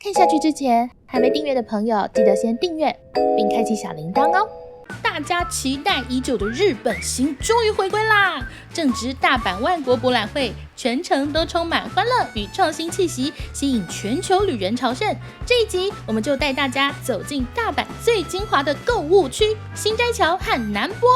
看下去之前，还没订阅的朋友记得先订阅并开启小铃铛哦。大家期待已久的日本行终于回归啦！正值大阪万国博览会，全程都充满欢乐与创新气息，吸引全球旅人朝圣。这一集我们就带大家走进大阪最精华的购物区新斋桥和南波，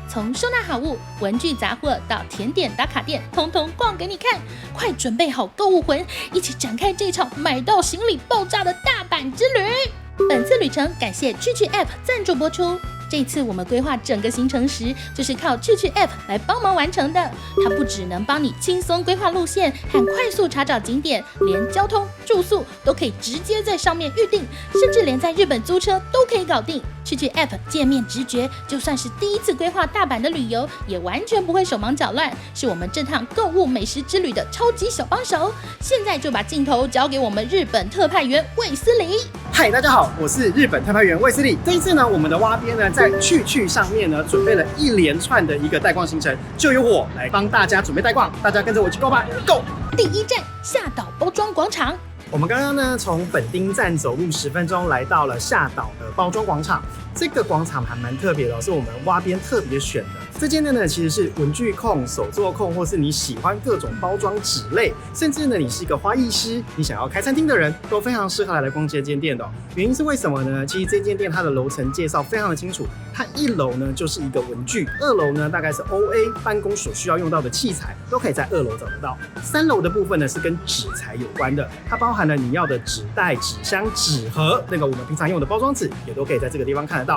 从收纳好物、文具杂货到甜点打卡店，通通逛给你看。快准备好购物魂，一起展开这场买到行李爆炸的大阪之旅！本次旅程感谢趣趣 App 赞助播出。这次我们规划整个行程时，就是靠趣趣 App 来帮忙完成的。它不只能帮你轻松规划路线和快速查找景点，连交通、住宿都可以直接在上面预定，甚至连在日本租车都可以搞定。趣趣 App 界面直觉，就算是第一次规划大阪的旅游，也完全不会手忙脚乱，是我们这趟购物美食之旅的超级小帮手。现在就把镜头交给我们日本特派员卫斯理。嗨，大家好，我是日本特派员卫斯理。这一次呢，我们的蛙边呢，在趣趣上面呢，准备了一连串的一个带逛行程，就由我来帮大家准备带逛，大家跟着我去购吧 ，Go！ 第一站下岛包装广场。我们刚刚呢，从本町站走路10分钟，来到了下岛的包装广场。这个广场还蛮特别的，是我们蛙边特别选的。这间店呢，其实是文具控、手作控，或是你喜欢各种包装纸类，甚至呢，你是一个花艺师，你想要开餐厅的人，都非常适合来逛这间店的哦。原因是为什么呢？其实这间店它的楼层介绍非常的清楚，它1楼呢就是一个文具，2楼呢大概是 OA 办公所需要用到的器材，都可以在2楼找得到。3楼的部分呢是跟纸材有关的，它包含了你要的纸袋、纸箱、纸盒，那个我们平常用的包装纸也都可以在这个地方看得到。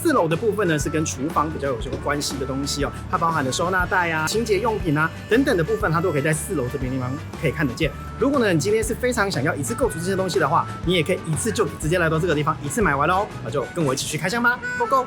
4楼的部分呢是跟厨房比较有关系的东西哦，它包含了收纳袋啊、清洁用品啊等等的部分，它都可以在4楼这边地方可以看得见。如果呢你今天是非常想要一次购足这些东西的话，你也可以一次就直接来到这个地方一次买完喽，那就跟我一起去开箱吧 ，Go Go！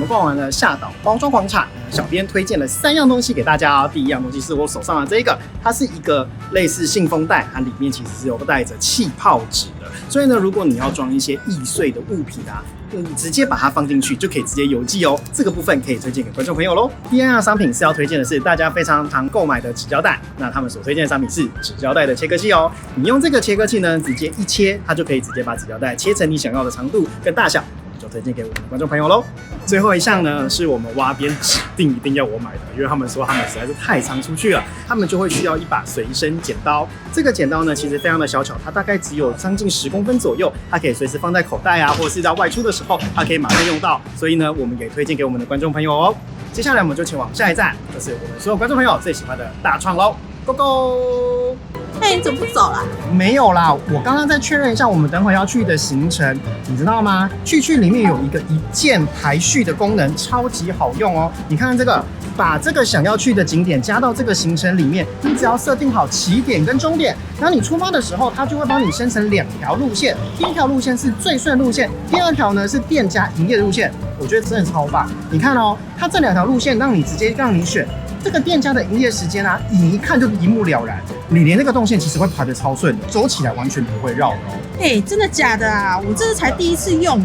逛完了下岛包装广场，小编推荐了3样东西给大家哦。第一样东西是我手上的这个，它是一个类似信封袋，它里面其实是有带着气泡纸的，所以呢，如果你要装一些易碎的物品啊，你直接把它放进去就可以直接邮寄哦。这个部分可以推荐给观众朋友喽。第2样商品是要推荐的是大家非常常购买的纸胶带，那他们所推荐的商品是纸胶带的切割器哦。你用这个切割器呢，直接一切，它就可以直接把纸胶带切成你想要的长度跟大小。就推荐给我们的观众朋友喽。最后一项呢，是我们蛙边指定一定要我买的，因为他们说他们实在是太常出去了，他们就会需要一把随身剪刀。这个剪刀呢，其实非常的小巧，它大概只有将近10公分左右，它可以随时放在口袋啊，或者是在外出的时候，它可以马上用到。所以呢，我们也推荐给我们的观众朋友哦。接下来我们就前往下一站，这是我们所有观众朋友最喜欢的大创喽 ，Go Go！你怎么不走啦？没有啦，我刚刚再确认一下我们等会要去的行程，你知道吗？去里面有一个一键排序的功能，超级好用哦。你看看这个，把这个想要去的景点加到这个行程里面，你只要设定好起点跟终点，然后你出发的时候，它就会帮你生成2条路线。第一条路线是最顺路线，第2条呢是店家营业的路线。我觉得真的超棒。你看哦，它这2条路线直接让你选。这个店家的营业时间啊，你一看就一目了然。你连那个动线其实会排得超顺的，走起来完全不会绕哦。真的假的啊？我这是才第一次用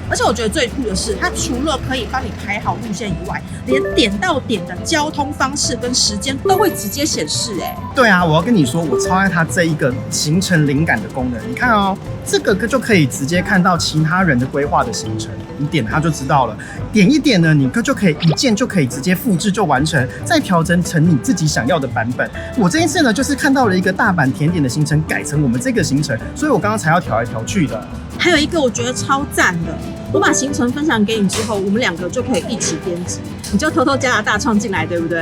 而且我觉得最酷的是，它除了可以帮你排好路线以外，连点到点的交通方式跟时间都会直接显示对啊，我要跟你说，我超爱它这一个行程灵感的功能。你看哦，这个就可以直接看到其他人的规划的行程，你点它就知道了。点一点呢，你就可以一键就可以直接复制就完成，再调整成你自己想要的版本。我这一次呢，就是看到了一个大阪甜点的行程改成我们这个行程，所以我刚刚才要调来调去的。还有一个我觉得超赞的，我把行程分享给你之后，我们2个就可以一起编辑，你就偷偷加了大创进来，对不对？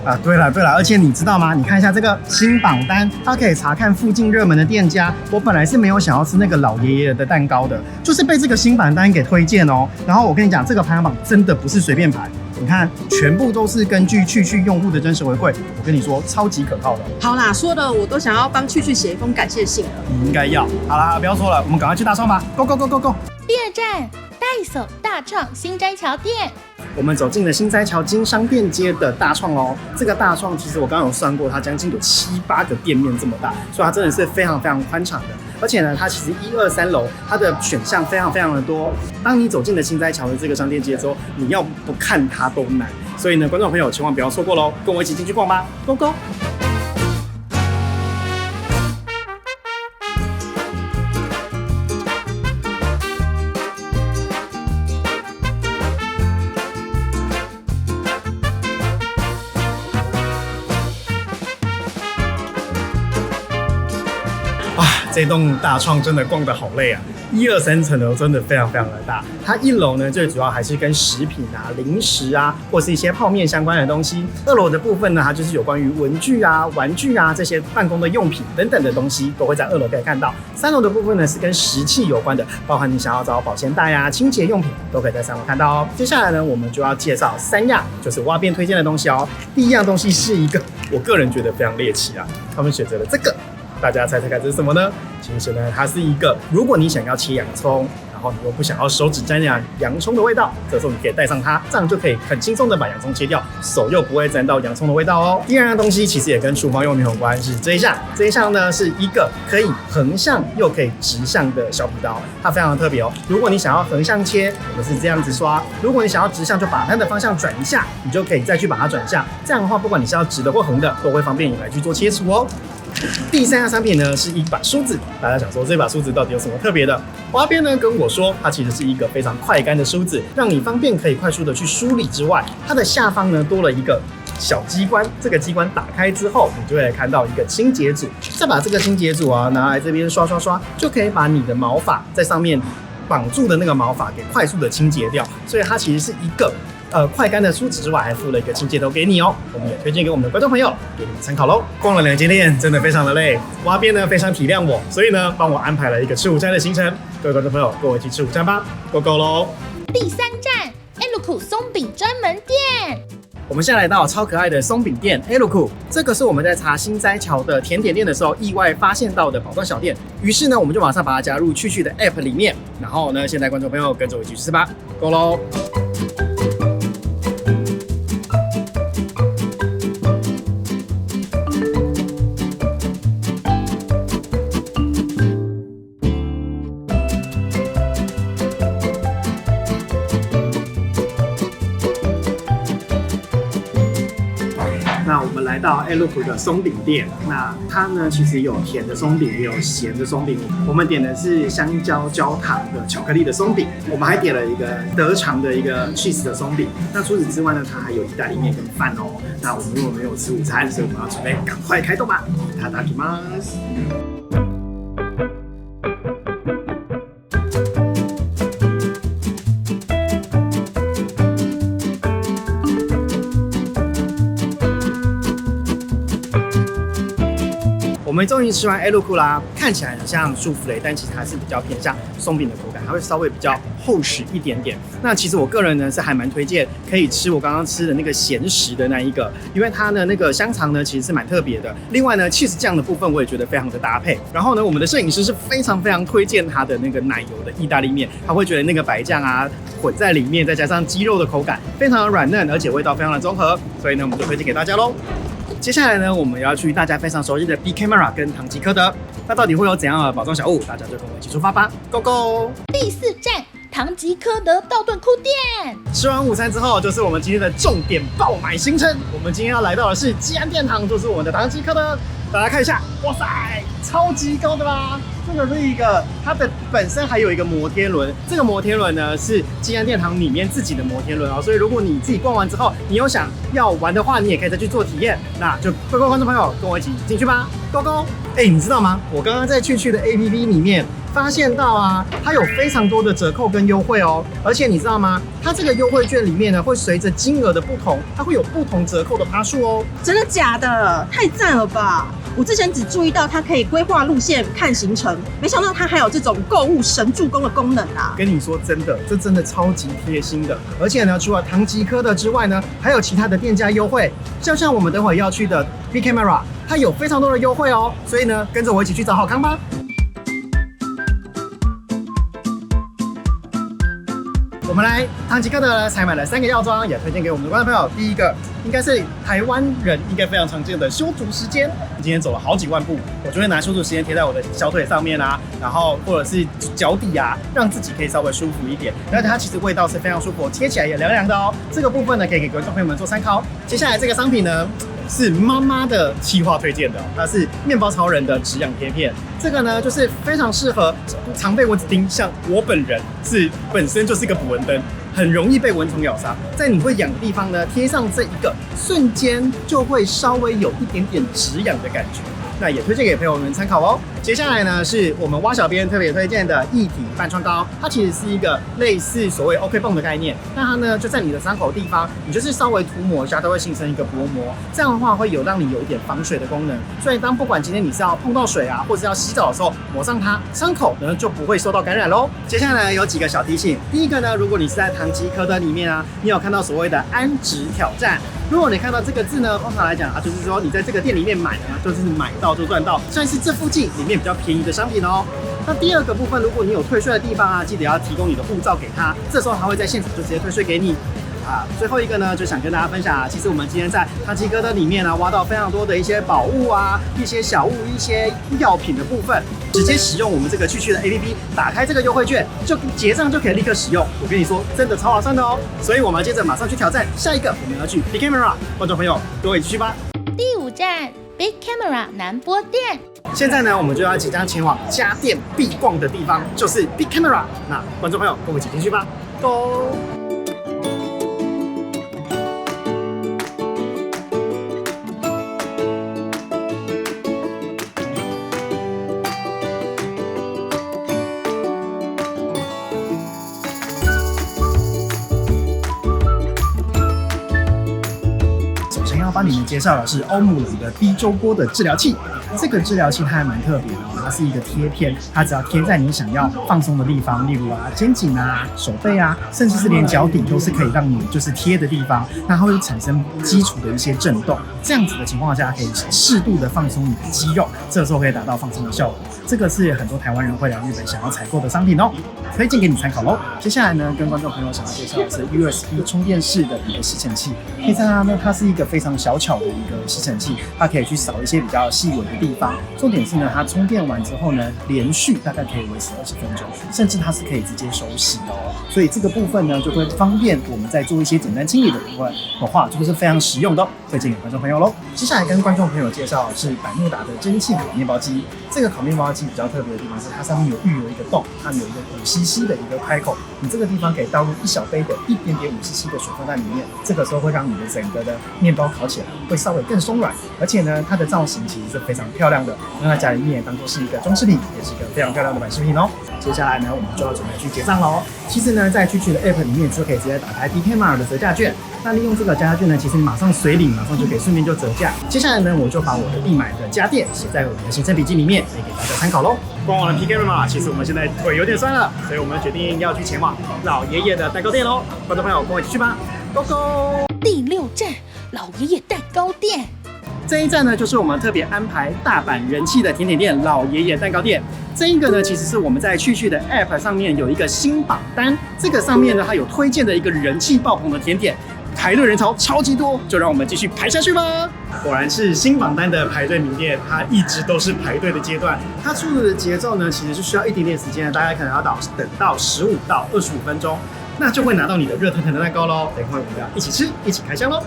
啊，对了，而且你知道吗？你看一下这个新榜单，它可以查看附近热门的店家。我本来是没有想要吃那个老爷爷的蛋糕的，就是被这个新榜单给推荐哦。然后我跟你讲，这个排行榜真的不是随便排，你看，全部都是根据去用户的真实回馈，我跟你说，超级可靠的。好啦，说的我都想要帮去写一封感谢信了。你应该要。好啦，不要说了，我们赶快去大创吧 ，Go Go Go Go Go！ 第二站，Daiso 大创新斋桥店。我们走进了新斋桥经商店街的大创哦。这个大创其实我刚刚有算过，它将近有7、8个店面这么大，所以它真的是非常非常宽敞的。而且呢，它其实1、2、3楼它的选项非常非常的多。当你走进了新斋桥的这个商店街之后，你要不看它都难。所以呢，观众朋友千万不要错过喽，跟我一起进去逛吧 ，Go Go！这栋大创真的逛得好累啊！1、2、3层楼真的非常非常的大。它1楼呢，最主要还是跟食品啊、零食啊，或是一些泡面相关的东西。2楼的部分呢，它就是有关于文具啊、玩具啊这些办公的用品等等的东西，都会在2楼可以看到。3楼的部分呢，是跟食器有关的，包含你想要找保鲜袋啊、清洁用品，都可以在3楼看到哦。接下来呢，我们就要介绍3样，就是蛙边推荐的东西哦。第一样东西是一个我个人觉得非常猎奇啊，他们选择了这个。大家猜猜看这是什么呢？其实呢，它是一个，如果你想要切洋葱，然后你又不想要手指沾染洋葱的味道，这时候你可以带上它，这样就可以很轻松的把洋葱切掉，手又不会沾到洋葱的味道哦。第二样东西其实也跟厨房用品有关，是这一项。这一项呢是一个可以横向又可以直向的小皮刀，它非常的特别哦。如果你想要横向切，我们是这样子刷；如果你想要直向，就把它的方向转一下，你就可以再去把它转向。这样的话，不管你是要直的或横的，都会方便你来去做切除哦。第3样商品呢是一把梳子，大家想说这把梳子到底有什么特别的？花边呢跟我说，它其实是一个非常快干的梳子，让你方便可以快速的去梳理之外，它的下方呢多了一个小机关，这个机关打开之后，你就会看到一个清洁组，再把这个清洁组啊拿来这边刷刷刷，就可以把你的毛发在上面绑住的那个毛发给快速的清洁掉，所以它其实是一个快干的梳子之外，还附了一个清洁头给你哦。我们也推荐给我们的观众朋友，给你们参考喽。逛了2间店，真的非常的累。蛙边呢非常体谅我，所以呢帮我安排了一个吃午餐的行程。各位观众朋友，跟我一起吃午餐吧，Go Go喽！第3站 Eluku 松饼专门店。我们现在来到超可爱的松饼店 Eluku， 这个是我们在查新斋桥的甜点店的时候意外发现到的宝藏小店，于是呢我们就马上把它加入去的 App 里面，然后呢现在观众朋友跟着我一起吃吧，Go喽！那我们来到 Eluku 的松饼店，那它呢其实有甜的松饼，也有咸的松饼。我们点的是香蕉焦糖的巧克力的松饼，我们还点了一个德肠的一个 cheese 的松饼。那除此之外呢，它还有意大利面跟饭哦。那我们如果没有吃午餐，所以我们要准备赶快开动吧。いただきます。我们终于吃完 Eluku 啦，看起来很像舒芙蕾，但其实它是比较偏向松饼的口感，它会稍微比较厚实一点点。那其实我个人呢是还蛮推荐可以吃我刚刚吃的那个咸食的那一个，因为它的那个香肠呢其实是蛮特别的。另外呢 cheese 酱的部分我也觉得非常的搭配。然后呢我们的摄影师是非常非常推荐它的那个奶油的意大利面，他会觉得那个白酱啊混在里面，再加上鸡肉的口感非常的软嫩，而且味道非常的综合，所以呢我们就推荐给大家喽。接下来呢，我们要去大家非常熟悉的 B Camera 跟唐吉诃德，那到底会有怎样的宝藏小物？大家就跟我一起出发吧 ，Go Go！ 第4站唐吉诃德道顿窟店。吃完午餐之后，就是我们今天的重点爆买行程。我们今天要来到的是基安殿堂，就是我们的唐吉诃德。大家看一下，哇塞，超级高的啦！这个是一个，它的本身还有一个摩天轮，这个摩天轮呢是基安殿堂里面自己的摩天轮哦，所以如果你自己逛完之后，你有想要玩的话，你也可以再去做体验，那就各位观众朋友跟我一起进去吧 ，Go Go！ 你知道吗？我刚刚在去的 APP 里面发现到啊，它有非常多的折扣跟优惠哦，而且你知道吗？它这个优惠券里面呢，会随着金额的不同，它会有不同折扣的趴数哦。真的假的？太赞了吧！我之前只注意到它可以规划路线、看行程，没想到它还有这种购物神助攻的功能啊！跟你说真的，这真的超级贴心的。而且呢，除了唐吉诃德之外呢，还有其他的店家优惠，就像我们等会要去的 Bigcamera， 它有非常多的优惠哦。所以呢，跟着我一起去找好康吧。我们来唐吉诃德呢，采买了3个药妆，也推荐给我们的观众朋友。第一个应该是台湾人应该非常常见的修足时间，今天走了好几万步，我就会拿修足时间贴在我的小腿上面啊，然后或者是脚底啊，让自己可以稍微舒服一点。而且它其实味道是非常舒服，贴起来也凉凉的哦。这个部分呢，可以给观众朋友们做参考。接下来这个商品呢，是妈妈的企划推荐的，它是面包超人的止痒贴片。这个呢，就是非常适合常被蚊子叮，像我本人本身就是一个捕蚊灯，很容易被蚊虫咬伤。在你会痒的地方呢，贴上这一个，瞬间就会稍微有一点点止痒的感觉。那也推荐给朋友们参考哦。接下来呢，是我们蛙小编特别推荐的液体半创膏，它其实是一个类似所谓 OK 泵的概念。那它呢就在你的伤口地方，你就是稍微涂抹一下，都会形成一个薄膜。这样的话会让你有一点防水的功能。所以不管今天你是要碰到水啊，或者要洗澡的时候抹上它，伤口呢就不会受到感染喽。接下来有几个小提醒，第一个呢，如果你是在唐吉诃德里面啊，你有看到所谓的安值挑战。如果你看到这个字呢，通常来讲啊，就是说你在这个店里面买呢，就是买到就赚到，算是这附近里面比较便宜的商品哦。那第二个部分，如果你有退税的地方啊，记得要提供你的护照给他，这时候他会在现场就直接退税给你。最后一个呢，就想跟大家分享啊，其实我们今天在唐吉诃德里面呢，挖到非常多的一些宝物啊，一些小物，一些药品的部分，直接使用我们这个去的 APP， 打开这个优惠券，就结账就可以立刻使用。我跟你说，真的超划算的哦。所以我们接着马上去挑战下一个，我们要去 Bigcamera， 观众朋友跟我一起去吧。第5站 Bigcamera 南波店。现在呢，我们就要即将前往家电必逛的地方，就是 Bigcamera。那观众朋友跟我一起进去吧 ，Go！帮你们介绍的是欧姆龙的低周波的治疗器。这个治疗器它还蛮特别的哦，它是一个贴片，它只要贴在你想要放松的地方，例如肩颈啊、手背啊，甚至是连脚底都是可以让你就是贴的地方，那它会产生基础的一些震动，这样子的情况下可以适度的放松你的肌肉，这时候可以达到放松的效果。这个是很多台湾人会来日本想要采购的商品哦，推荐给你参考喽。接下来呢，跟观众朋友想要介绍的是 USB 充电式的一个吸尘器。可以看到呢，它是一个非常小巧的一个吸尘器，它可以去扫一些比较细微的地方。重点是呢，它充电完之后呢，连续大概可以维持20分钟，甚至它是可以直接手洗的哦。所以这个部分呢，就会方便我们在做一些简单清理的部分的话，就是非常实用的哦，推荐给观众朋友喽。接下来跟观众朋友介绍的是百慕达的蒸汽烤面包机。这个烤面包机比较特别的地方是，它上面预有一个洞，它有一个5cc 的一个开口，你这个地方可以倒入1小杯的1.5cc 的水分在里面，这个时候会让你的整个的面包烤起来会稍微更松软，而且呢，它的造型其实是非常漂亮的，用在家里面当做是一个装饰品，也是一个非常漂亮的摆饰品哦。接下来呢，我们就要准备去结账喽。其实呢，在去的 App 里面就可以直接打开 Bigcamera 的折价券，那利用这个折价券呢，其实你马上随领，马上就可以顺便就折价。接下来呢，我就把我的必买的家电写在我的行程笔记里面，可以给大家参考喽。逛完了 Bigcamera，其实我们现在腿有点酸了，所以我们决定要去前往老爷爷的蛋糕店喽。观众朋友，跟我一起去吧 ，Go Go！ 第6站老爷爷蛋糕店。这一站呢，就是我们特别安排大阪人气的甜点店老爷爷蛋糕店。这一个呢，其实是我们在去的 App 上面有一个新榜单，这个上面呢，它有推荐的一个人气爆棚的甜点，排队人潮超级多，就让我们继续排下去吧。果然是新榜单的排队名店，它一直都是排队的阶段。它出炉的节奏呢，其实是需要一点点时间的，大概可能要等到15到25分钟，那就会拿到你的热腾腾的蛋糕喽。等会我们要一起吃，一起开箱喽。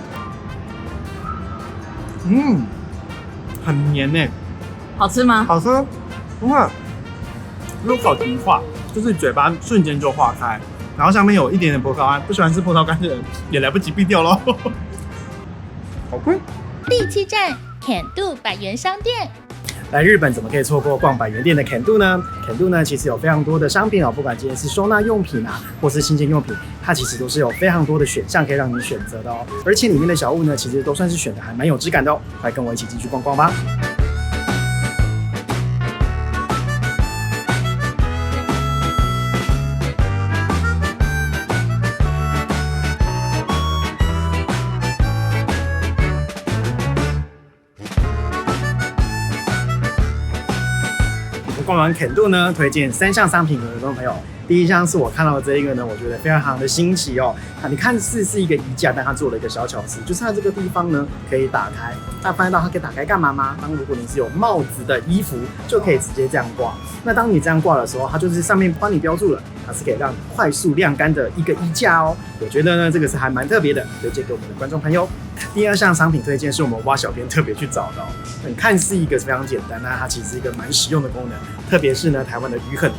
很黏呢，好吃吗？好吃，哇，入口即化，就是嘴巴瞬间就化开，然后上面有一点点葡萄干，不喜欢吃葡萄干的人也来不及避掉咯。好贵。第7站 Can-Do 百元商店。来日本怎么可以错过逛百元店的 Can-Do 呢 ？Can-Do 呢，其实有非常多的商品哦，不管今天是收纳用品啊，或是清洁用品，它其实都是有非常多的选项可以让你选择的哦。而且里面的小物呢，其实都算是选的还蛮有质感的哦。来跟我一起进去逛逛吧。逛完肯度呢，推荐3项商品给观众朋友。第一项是我看到的这一个呢，我觉得非常的新奇哦。你看似是一个衣架，但它做了一个小巧思，就是它这个地方呢可以打开。大家发现到它可以打开干嘛吗？如果你是有帽子的衣服，就可以直接这样挂。那当你这样挂的时候，它就是上面帮你标注了，它是可以让你快速晾干的一个衣架哦。我觉得呢，这个是还蛮特别的，推荐给我们的观众朋友。第二项商品推荐是我们蛙小编特别去找的哦，看似一个非常简单，但它其实是一个蛮实用的功能。特别是呢，台湾的雨很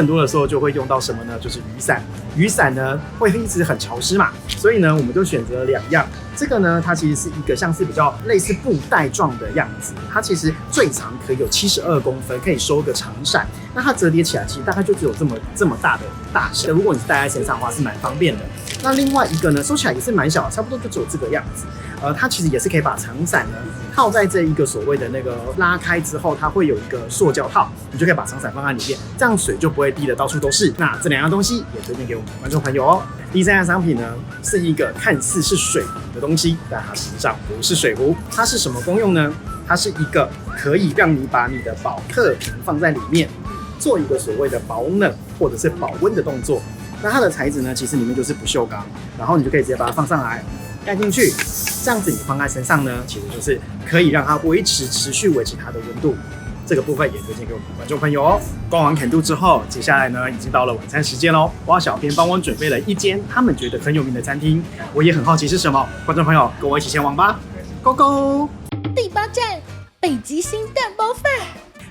多的时候，就会用到什么呢？就是雨伞。雨伞呢会一直很潮湿嘛，所以呢，我们就选择了2样。这个呢，它其实是一个像是比较类似布袋状的样子，它其实最长可以有72公分，可以收个长伞。那它折叠起来，其实大概就只有这么大的大小。如果你是戴在身上的话，是蛮方便的。那另外一个呢，收起来也是蛮小，差不多就只有这个样子。它其实也是可以把长伞呢套在这一个所谓的那个拉开之后，它会有一个塑胶套，你就可以把长伞放在里面，这样水就不会滴得到处都是。那这2样东西也推荐给我们的观众朋友哦。第3样商品呢，是一个看似是水壶的东西，但它实际上不是水壶。它是什么功用呢？它是一个可以让你把你的保特瓶放在里面，做一个所谓的保冷或者是保温的动作。那它的材质呢，其实里面就是不锈钢，然后你就可以直接把它放上来，盖进去，这样子你放在身上呢，其实就是可以让它持续维持它的温度。这个部分也推荐给我们的观众朋友哦。逛完肯度之后，接下来呢已经到了晚餐时间喽。蛙小编帮我准备了一间他们觉得很有名的餐厅，我也很好奇是什么。观众朋友，跟我一起前往吧 ，Go Go！ 第8站，北极星蛋包饭。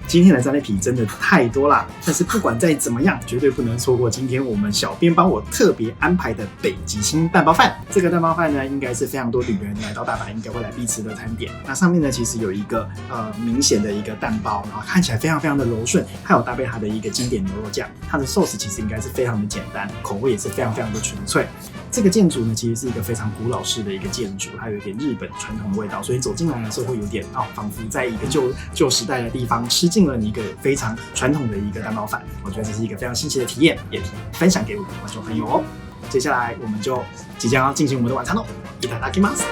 今天的战利品真的太多啦，但是不管再怎么样，绝对不能错过今天我们小编帮我特别安排的北极星蛋包饭。这个蛋包饭呢，应该是非常多旅人来到大阪应该会来必吃的餐点。那上面呢，其实有一个明显的一个蛋包，然后看起来非常非常的柔顺，还有搭配它的一个经典牛肉酱。它的寿司其实应该是非常的简单，口味也是非常非常的纯粹。这个建筑呢，其实是一个非常古老式的一个建筑，它有一点日本传统的味道，所以走进来的时候会有点仿佛在一个旧时代的地方吃进了你一个非常传统的一个蛋包饭。我觉得这是一个非常新奇的体验，也分享给我们的观众朋友哦。接下来我们就即将要进行我们的晚餐喽，いただきます。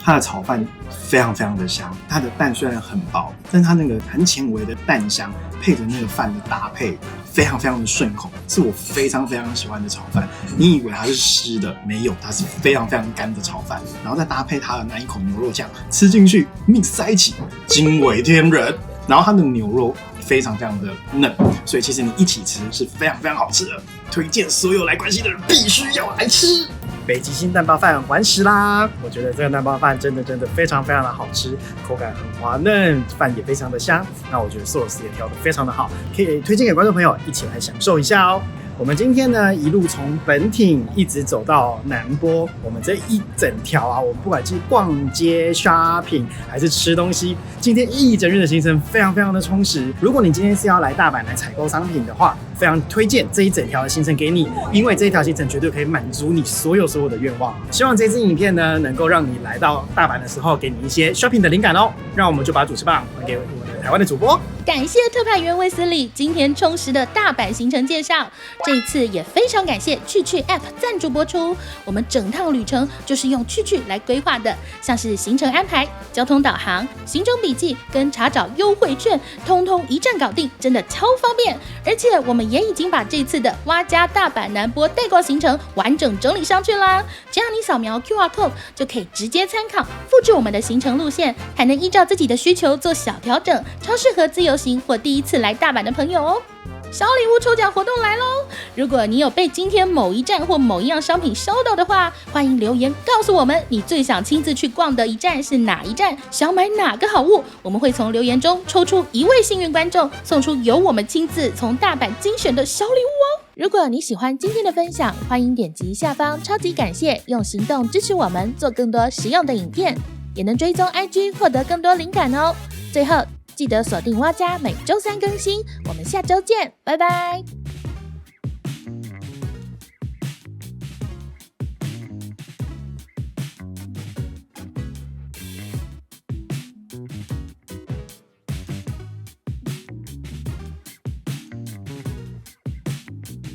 它的炒饭非常非常的香，它的蛋虽然很薄，但它那个很浅微的蛋香配着那个饭的搭配，非常非常的顺口，是我非常非常喜欢的炒饭。你以为它是湿的，没有，它是非常非常干的炒饭，然后再搭配它的那一口牛肉酱，吃进去 mix 在一起，惊为天人。然后它的牛肉非常非常的嫩，所以其实你一起吃是非常非常好吃的，推荐所有来关西的人必须要来吃。北极星蛋包饭完食啦！我觉得这个蛋包饭真的非常非常的好吃，口感很滑嫩，饭也非常的香。那我觉得寿司也调得非常的好，可以推荐给观众朋友一起来享受一下哦。我们今天呢一路从本町一直走到南波，我们这一整条啊，我们不管是逛街 shopping 还是吃东西，今天一整日的行程非常非常的充实。如果你今天是要来大阪来采购商品的话，非常推荐这一整条的行程给你，因为这一条行程绝对可以满足你所有的愿望。希望这支影片呢能够让你来到大阪的时候给你一些 shopping 的灵感哦。让我们就把主持棒还给我们的台湾的主播。感谢特派员卫斯理今天充实的大阪行程介绍，这一次也非常感谢去 App 赞助播出。我们整趟旅程就是用去来规划的，像是行程安排、交通导航、行程笔记跟查找优惠券，通通一站搞定，真的超方便。而且我们也已经把这次的蛙家大阪南波代购行程完整整理上去啦，只要你扫描 QR Code 就可以直接参考，复制我们的行程路线，还能依照自己的需求做小调整，超适合自由行或第一次来大阪的朋友哦。小礼物抽奖活动来咯！如果你有被今天某一站或某一样商品烧到的话，欢迎留言告诉我们你最想亲自去逛的一站是哪一站，想买哪个好物，我们会从留言中抽出1位幸运观众，送出由我们亲自从大阪精选的小礼物哦。如果你喜欢今天的分享，欢迎点击下方超级感谢，用行动支持我们做更多实用的影片，也能追踪 IG 获得更多灵感哦。最后记得锁定蛙家，每周3更新，我们下周见，拜拜。